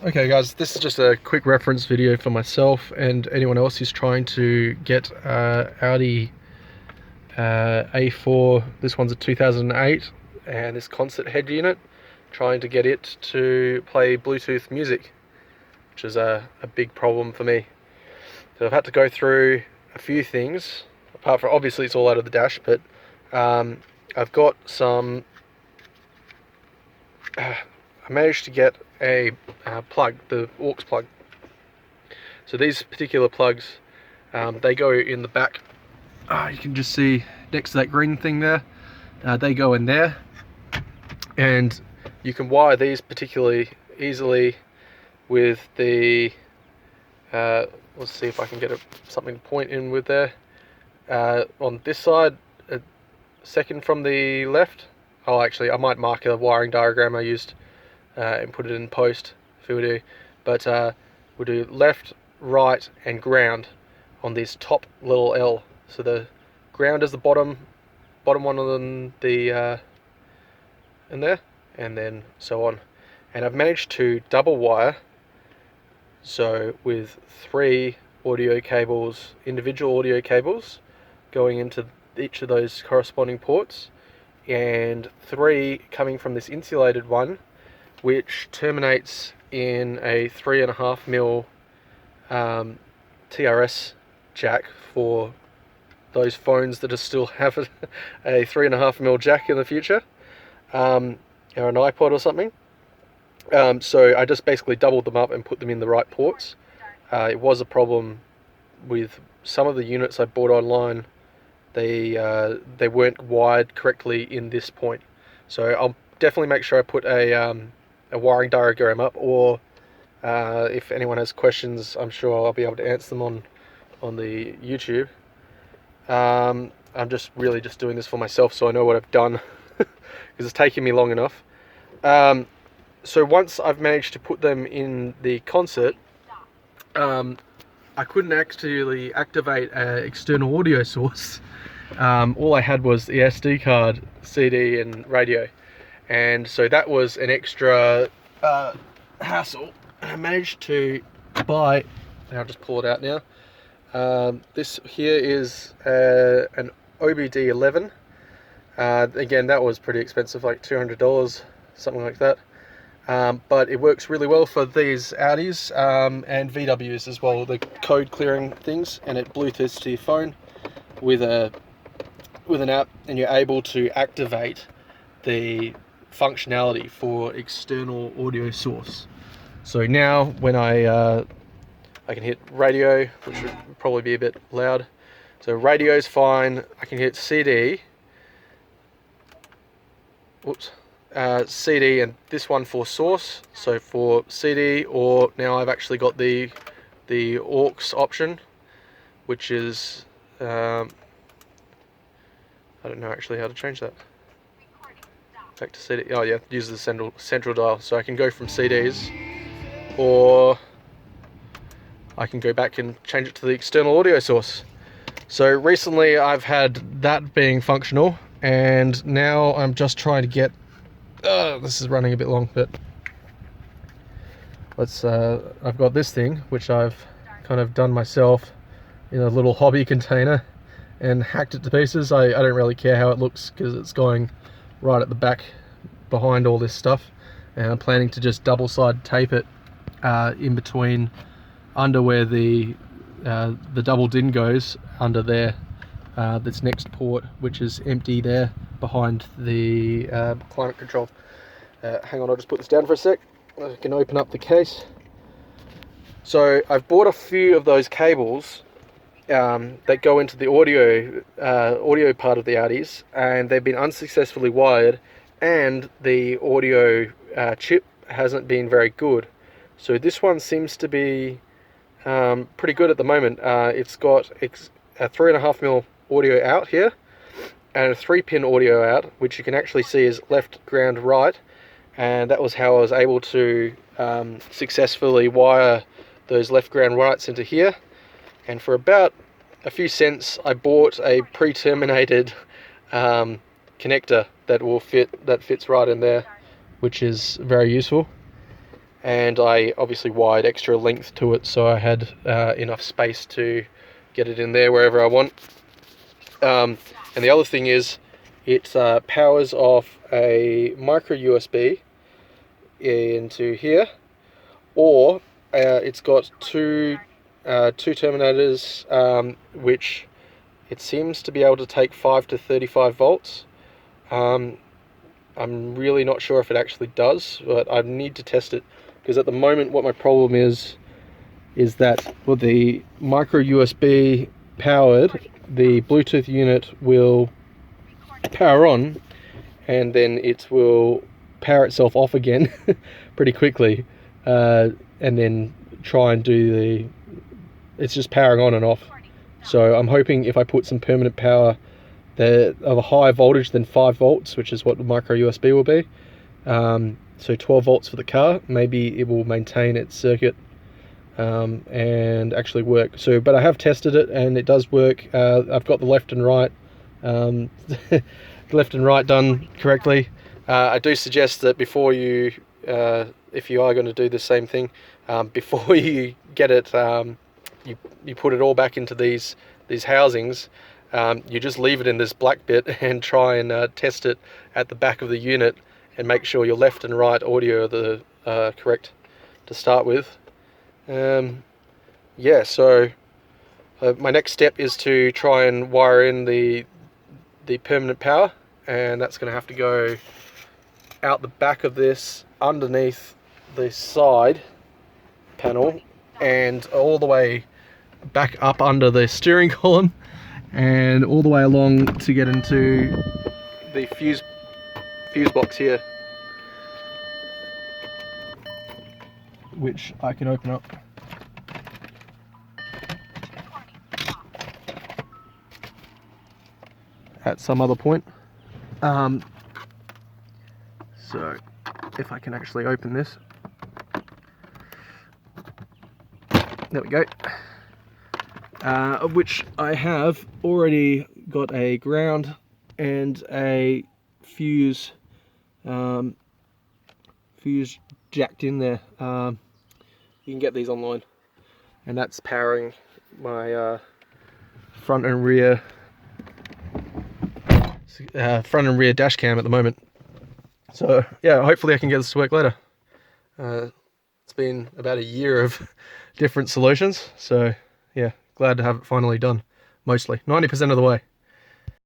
Okay guys, this is just a quick reference video for myself and anyone else who's trying to get Audi A4, this one's a 2008, and this concert head unit, trying to get it to play Bluetooth music, which is a big problem for me. So I've had to go through a few things, apart from obviously it's all out of the dash, but I've got some, I managed to get a plug, the aux plug. So these particular plugs, they go in the back. You can just see next to that green thing there, they go in there, and you can wire these particularly easily with the, let's see if I can get something to point in with there. On this side, second from the left. Oh, actually, I might mark a wiring diagram I used and put it in post if we do. But we'll do left, right, and ground on this top little L. So the ground is the bottom one on the in there, and then so on. And I've managed to double wire, so with 3 audio cables, individual audio cables, going into each of those corresponding ports, and 3 coming from this insulated one, which terminates in a 3.5mm TRS jack for those phones that still have a 3.5mm jack in the future, or an iPod or something. So I just basically doubled them up and put them in the right ports. It was a problem with some of the units I bought online. They weren't wired correctly in this point. So I'll definitely make sure I put a wiring diagram up, or if anyone has questions, I'm sure I'll be able to answer them on the YouTube. I'm just really just doing this for myself so I know what I've done, because it's taken me long enough. So once I've managed to put them in the concert, I couldn't actually activate an external audio source. All I had was the SD card, CD, and radio, and so that was an extra hassle. I managed to buy, I'll just pull it out now. This here is an OBD11. Again, that was pretty expensive, like $200, something like that. But it works really well for these Audis and VWs as well, the code clearing things, and it Bluetooths to your phone with an app, and you're able to activate the functionality for external audio source. So now when I can hit radio, which would probably be a bit loud. So radio's fine. I can hit CD. Whoops. CD, and this one for source. So for CD, or now I've actually got the aux option, which is I don't know actually how to change that. Back to CD. Oh yeah, use the central dial. So I can go from CDs, or I can go back and change it to the external audio source. So recently I've had that being functional, and now I'm just trying to get, this is running a bit long, but I've got this thing which I've kind of done myself in a little hobby container and hacked it to pieces. I don't really care how it looks because it's going right at the back behind all this stuff, and I'm planning to just double side tape it in between, under where the double DIN goes, under there, this next port, which is empty there behind the climate control. Hang on, I'll just put this down for a sec. I can open up the case. So I've bought a few of those cables that go into the audio part of the Audis, and they've been unsuccessfully wired, and the audio chip hasn't been very good. So this one seems to be pretty good at the moment. It's got a 3.5mm audio out here, and a 3-pin audio out, which you can actually see is left, ground, right, and that was how I was able to successfully wire those left, ground, rights into here. And for about a few cents, I bought a pre-terminated connector that fits right in there, which is very useful. and I obviously wired extra length to it so I had enough space to get it in there wherever I want. And the other thing is, it powers off a micro USB into here, or it's got two terminators, which it seems to be able to take 5 to 35 volts. I'm really not sure if it actually does, but I need to test it, because at the moment what my problem is that with the micro USB powered, the Bluetooth unit will power on and then it will power itself off again pretty quickly, and then try and do it's just powering on and off. So I'm hoping if I put some permanent power of a higher voltage than 5 volts, which is what the micro USB will be, so 12 volts for the car, maybe it will maintain its circuit and actually work. So, but I have tested it and it does work. I've got the left and right left and right done correctly. I do suggest that before you, if you are going to do the same thing, before you get it, you put it all back into these housings. You just leave it in this black bit and try and test it at the back of the unit and make sure your left and right audio are the correct to start with. Yeah, so my next step is to try and wire in the permanent power, and that's going to have to go out the back of this, underneath the side panel, and all the way back up under the steering column, and all the way along to get into the fuse box here, which I can open up. At some other point. So if I can actually open this, there we go. Of which I have already got a ground and a fuse jacked in there. You can get these online, and that's powering my front and rear dash cam at the moment. So yeah, hopefully I can get this to work later. It's been about a year of different solutions, so yeah, glad to have it finally done. Mostly 90% of the way.